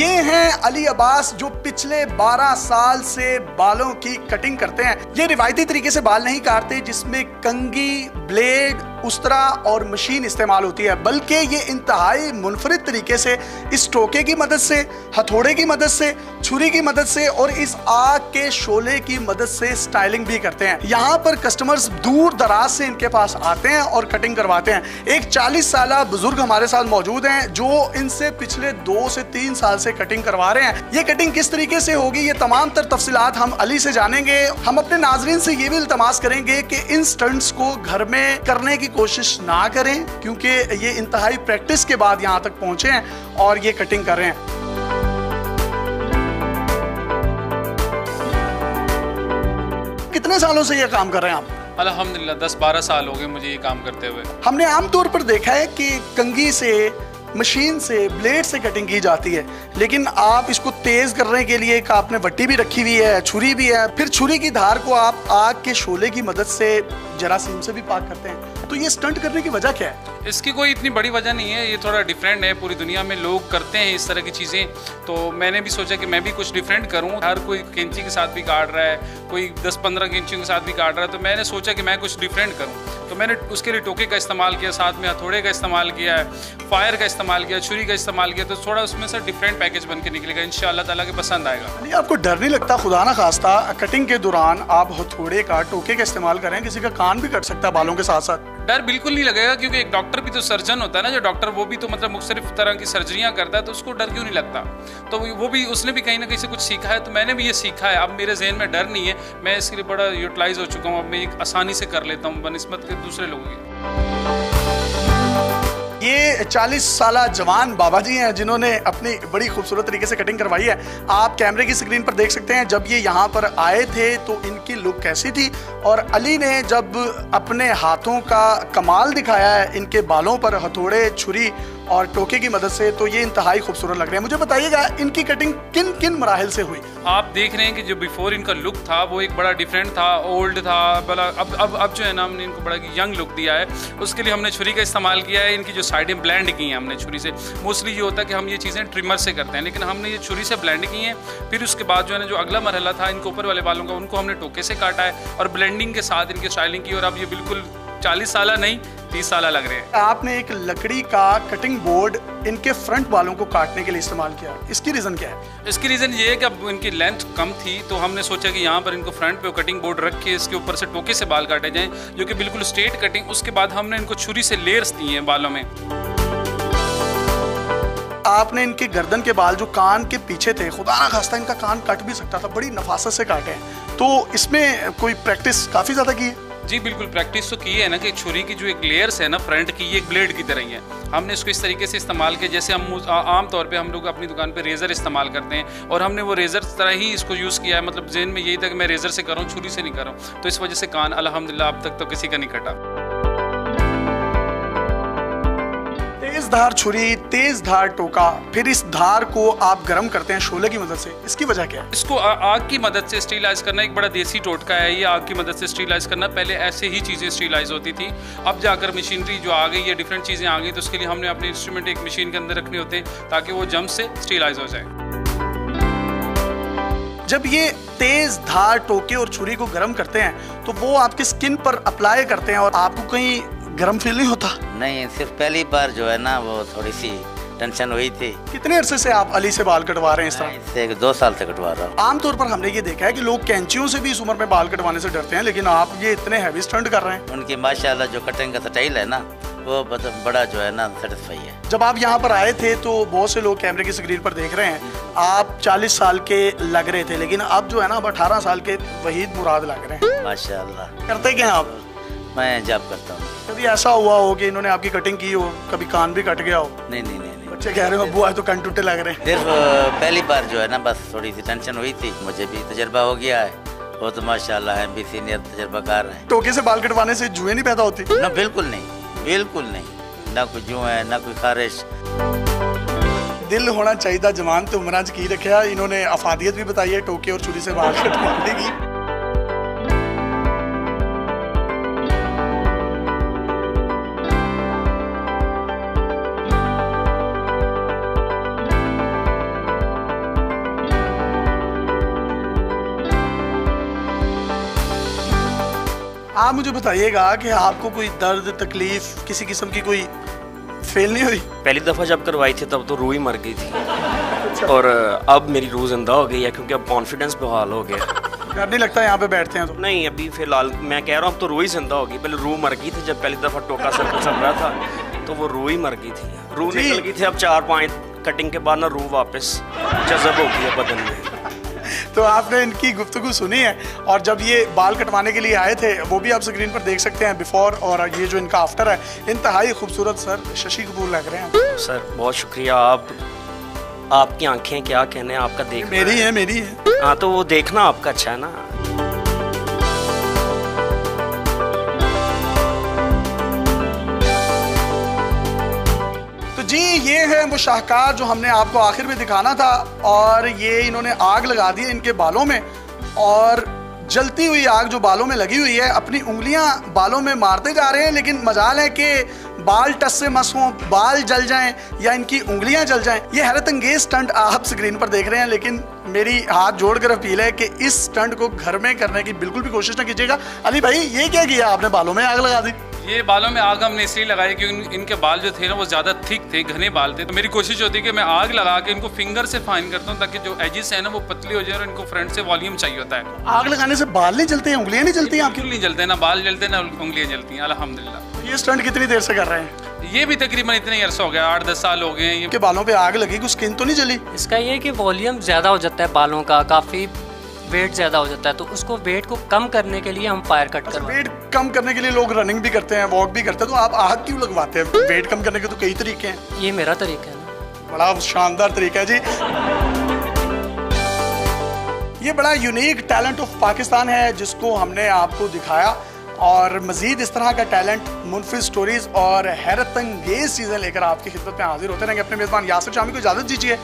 ये हैं अली अब्बास जो पिछले 12 साल से बालों की कटिंग करते हैं। ये रिवायती तरीके से बाल नहीं काटते जिसमें कंघी, ब्लेड, उस्तरा और मशीन इस्तेमाल होती है, बल्कि ये इंतहाई मुनफरिद तरीके से इस टोके की मदद से, हथौड़े की मदद से, छुरी की मदद से और इस आग के शोले की मदद से स्टाइलिंग भी करते हैं। यहाँ पर कस्टमर्स दूर दराज से इनके पास आते हैं और कटिंग करवाते हैं। एक 40 साल बुजुर्ग हमारे साथ मौजूद हैं जो इनसे पिछले 2 से 3 साल से कटिंग करवा रहे हैं। ये कटिंग किस तरीके से होगी, ये तमाम तर तफसीलात हम अली से जानेंगे। हम अपने नाजरीन से ये भी इल्तमास करेंगे कि इन स्टंट्स को घर में करने की कोशिश ना करें, क्योंकि ये इंतहाई प्रैक्टिस के बाद यहाँ तक पहुंचे हैं और ये कटिंग कर रहे हैं। कितने सालों से ये काम कर रहे हैं आप? अल्हम्दुलिल्लाह 10-12 साल हो गए मुझे ये काम करते हुए। हमने आमतौर पर देखा है कि कंघी से, मशीन से, ब्लेड से कटिंग की जाती है, लेकिन आप इसको तेज करने के लिए एक आपने वट्टी भी रखी हुई है, छुरी भी है, फिर छुरी की धार को आप आग के शोले की मदद से जरासीम से भी पाक करते हैं। तो ये स्टंट करने की वजह क्या है? इसकी कोई इतनी बड़ी वजह नहीं है, ये थोड़ा डिफरेंट है। पूरी दुनिया में लोग करते हैं इस तरह की चीज़ें, तो मैंने भी सोचा कि मैं भी कुछ डिफरेंट करूं। हर कोई कैंची के साथ भी काट रहा है, कोई 10-15 कैंचियों के साथ भी काट रहा है, तो मैंने सोचा कि मैं कुछ डिफरेंट करूं। तो मैंने उसके लिए टोके का इस्तेमाल किया, साथ में हथौड़े का इस्तेमाल किया है, फायर का इस्तेमाल किया, छुरी का इस्तेमाल किया, तो थोड़ा उसमें से डिफरेंट पैकेज बन के निकलेगा। इंशाअल्लाह ताला के पसंद आएगा। नहीं, आपको डर नहीं लगता खुदा ना खास्ता कटिंग के दौरान आप हथौड़े का, टोके का इस्तेमाल करें, किसी का कान भी कट सकता है बालों के साथ साथ? डर बिल्कुल नहीं लगेगा, क्योंकि एक डॉक्टर भी तो सर्जन होता है ना, जो डॉक्टर वो भी तो मतलब मुख्तलिफ तरह की सर्जरियाँ करता है, तो उसको डर क्यों नहीं लगता? तो वो भी, उसने भी कहीं ना कहीं से कुछ सीखा है, तो मैंने भी ये सीखा है। अब मेरे जहन में डर नहीं है, मैं इसके लिए बड़ा यूटिलाइज हो चुका हूँ। अब मैं एक आसानी से कर लेता हूँ बनिस्बत के दूसरे लोगों की। ये 40 साल जवान बाबा जी हैं जिन्होंने अपनी बड़ी खूबसूरत तरीके से कटिंग करवाई है। आप कैमरे की स्क्रीन पर देख सकते हैं, जब ये यहाँ पर आए थे तो इनकी लुक कैसी थी, और अली ने जब अपने हाथों का कमाल दिखाया है इनके बालों पर हथौड़े, छुरी और टोके की मदद से, तो ये इंतहाई खूबसूरत लग रहे हैं। मुझे बताइएगा इनकी कटिंग किन किन मराहिल से हुई? आप देख रहे हैं कि जो बिफोर इनका लुक था वो एक बड़ा डिफरेंट था, ओल्ड था बड़ा। अब जो है ना, हमने इनको बड़ा यंग लुक दिया है। उसके लिए हमने छुरी का इस्तेमाल किया है। इनकी जो साइडें ब्लेंड की हैं हमने छुरी से। मोस्टली ये होता है कि हम ये चीज़ें ट्रिमर से करते हैं, लेकिन हमने ये छुरी से ब्लेंड की हैं। फिर उसके बाद जो है ना, जो अगला मरहला था इनके ऊपर वाले बालों का, उनको हमने टोके से काटा है और ब्लेंडिंग के साथ इनकी स्टाइलिंग की, और अब ये बिल्कुल 40 साल नहीं 30 साल लग रहे हैं। आपने एक लकड़ी का कटिंग बोर्ड इनके फ्रंट बालों को काटने के लिए इस्तेमाल किया, इसकी रीज़न क्या है? इसकी रीज़न ये है कि अब इनकी लेंथ कम थी, तो हमने सोचा कि यहाँ पर इनको फ्रंट पे कटिंग बोर्ड रख के इसके ऊपर से टोके से बाल काटे जाएं, जो कि बिल्कुल स्ट्रेट कटिंग। उसके बाद हमने इनको छुरी से लेयर्स दी हैं बालों में। आपने इनके गर्दन के बाल जो कान के पीछे थे, खुदा ना खास्ता इनका कान कट भी सकता था, बड़ी नफासत से काटे हैं। तो इसमें कोई प्रैक्टिस काफ़ी ज़्यादा की है? जी बिल्कुल, प्रैक्टिस तो की है ना, कि छुरी की जो एक लेयर्स है ना फ्रंट की, ये एक ब्लेड की तरह ही है। हमने इसको इस तरीके से इस्तेमाल किया जैसे हम आम तौर पे हम लोग अपनी दुकान पे रेज़र इस्तेमाल करते हैं, और हमने वो रेज़र तरह ही इसको यूज़ किया है। मतलब जहन में यही था कि मैं रेज़र से कर रहा हूँ, छुरी से नहीं कर रहा हूँ, तो इस वजह से कान अल्हम्दुलिल्लाह अब तक तो किसी का नहीं कटा। तेज धार छुरी, तेज धार टोका, फिर इस धार को आप गर्म करते हैं शोले की मदद से, इसकी वजह क्या है? इसको आग की मदद से स्टीलाइज करना एक बड़ा देसी टोटका है। ये आग की मदद से स्टीलाइज करना, पहले ऐसे ही चीज़ें स्टीलाइज होती थी, अब जाकर मशीनरी जो आ गई है, डिफरेंट चीज़ें आ गई, तो उसके लिए हमने अपने इंस्ट्रूमेंट एक मशीन के अंदर रखने होते हैं ताकि वो जम से स्टीलाइज हो जाए। जब ये तेज धार टोके और छुरी को गर्म करते हैं तो वो आपकी स्किन पर अप्लाई करते हैं, और आपको कहीं गर्म फील नहीं होता? नहीं, सिर्फ पहली बार जो है ना, वो थोड़ी सी टेंशन हुई थी। कितने अरसे से आप अली से बाल कटवा रहे हैं इस तरह? इससे 2 साल से कटवा रहा हूँ। आमतौर पर हमने ये देखा है कि लोग कैंचियों से भी इस उम्र में बाल कटवाने से डरते हैं, लेकिन आप ये इतने हैवी स्टंट कर रहे हैं। उनकी माशाल्लाह जो कटिंग का स्टाइल है ना, वो बड़ा जो है ना सेटिस्फाई है। जब आप यहाँ पर आए थे तो बहुत से लोग कैमरे की स्क्रीन पर देख रहे हैं, आप 40 साल के लग रहे थे, लेकिन अब जो है ना, अब 18 साल के वहीद मुराद लग रहे हैं। माशाल्लाह। करते क्या हैं आप? मैं जॉब करता हूँ। कभी ऐसा हुआ हो कि इन्होंने आपकी कटिंग की हो, कभी कान भी कट गया हो? नहीं नहीं नहीं नहीं। बच्चे कह रहे हो अब्बू आज तो कान टूटे लग रहे हैं। सिर्फ पहली बार जो है ना, बस थोड़ी सी टेंशन हुई थी। मुझे भी तजर्बा हो गया है, वो तो माशाल्लाह है भी सीनियर तजर्बाकार है। टोके से बाल कटवाने से जुएं नहीं पैदा होती? ना, बिल्कुल नहीं, बिल्कुल नहीं, ना कोई जुए है ना कोई खारिश। दिल होना चाहिए जवान तो उमरान की रखा। इन्होंने अफादियत भी बताई है टोके और छुरी से बाल कटवाने की। आप मुझे बताइएगा कि आपको कोई दर्द तकलीफ किसी किस्म की कोई फेल नहीं हुई? पहली दफ़ा जब करवाई थी तब तो रूह ही मर गई थी और अब मेरी रूह जिंदा हो गई है क्योंकि अब कॉन्फिडेंस बहाल हो गया। डर नहीं लगता यहाँ पे बैठते हैं तो? नहीं, अभी फिलहाल मैं कह रहा हूँ अब तो रूह ही जिंदा होगी। पहले रूह मर गई थी जब पहली दफ़ा टोका सर्कल चल रहा था, तो वो रूह ही मर गई थी। रूह निकल गई थी, अब 4-5 कटिंग के बाद ना रूह वापस जज़ब हो गई है बदन में। तो आपने इनकी गुफ्तगू सुनी है, और जब ये बाल कटवाने के लिए आए थे वो भी आप स्क्रीन पर देख सकते हैं, बिफोर और ये जो इनका आफ्टर है, इंतहाई खूबसूरत सर शशि कपूर लग रहे हैं। सर बहुत शुक्रिया, आपकी आंखें क्या कहने हैं, आपका देख मेरी है। हाँ, तो वो देखना आपका अच्छा है ना। जी ये है वो शाहकार जो हमने आपको आखिर में दिखाना था, और ये इन्होंने आग लगा दी है इनके बालों में, और जलती हुई आग जो बालों में लगी हुई है अपनी उंगलियां बालों में मारते जा रहे हैं, लेकिन मजाल है कि बाल टस से मस हों, बाल जल जाएं या इनकी उंगलियां जल जाएं। ये हैरत अंगेज स्टंट आप स्क्रीन पर देख रहे हैं, लेकिन मेरी हाथ जोड़कर अपील है कि इस स्टंट को घर में करने की बिल्कुल भी कोशिश ना कीजिएगा। अली भाई ये क्या किया आपने, बालों में आग लगा दी? ये बालों में आग हमने इसलिए लगाई क्योंकि इनके बाल जो थे ना वो ज़्यादा थिक थे, घने बाल थे, तो मेरी कोशिश होती है कि मैं आग लगा के इनको फिंगर से फाइन करता हूँ ताकि जो एजेस है ना वो पतली हो जाए, और इनको फ्रंट से वॉल्यूम चाहिए होता है। आग लगाने से बाल नहीं जलते हैं, उंगलियां नहीं जलती हैं आपकी? नहीं जलते, ना बाल जलते ना उंगलियां जलती हैं, अल्हम्दुलिल्लाह। ये स्टंट कितनी देर से कर रहे हैं? ये भी तकरीबन इतने अरसा हो गया, 8-10 साल हो गए हैं। के बालों पे आग लगी, कुछ स्किन तो नहीं जली? इसका ये है कि वॉल्यूम ज़्यादा हो जाता है बालों का, काफ़ी वेट ज़्यादा हो जाता है, तो उसको वेट को कम करने के लिए हम फायर कट करते हैं। वेट कम करने के लिए लोग रनिंग भी करते हैं, वॉक भी करते हैं, तो आप आग क्यों लगवाते हैं? वेट कम करने के तो कई तरीके हैं। ये मेरा तरीका है ना। बड़ा शानदार तरीका है जी। ये बड़ा यूनिक टैलेंट ऑफ पाकिस्तान है जिसको हमने आपको दिखाया, और मजीद इस तरह का टैलेंट, मुनफिज स्टोरीज और हैरत अंगेज चीज़ें लेकर आपकी खिदमत में हाजिर होते रहेंगे। अपने मेज़बान यासिर शामी को इजाज़त दीजिए।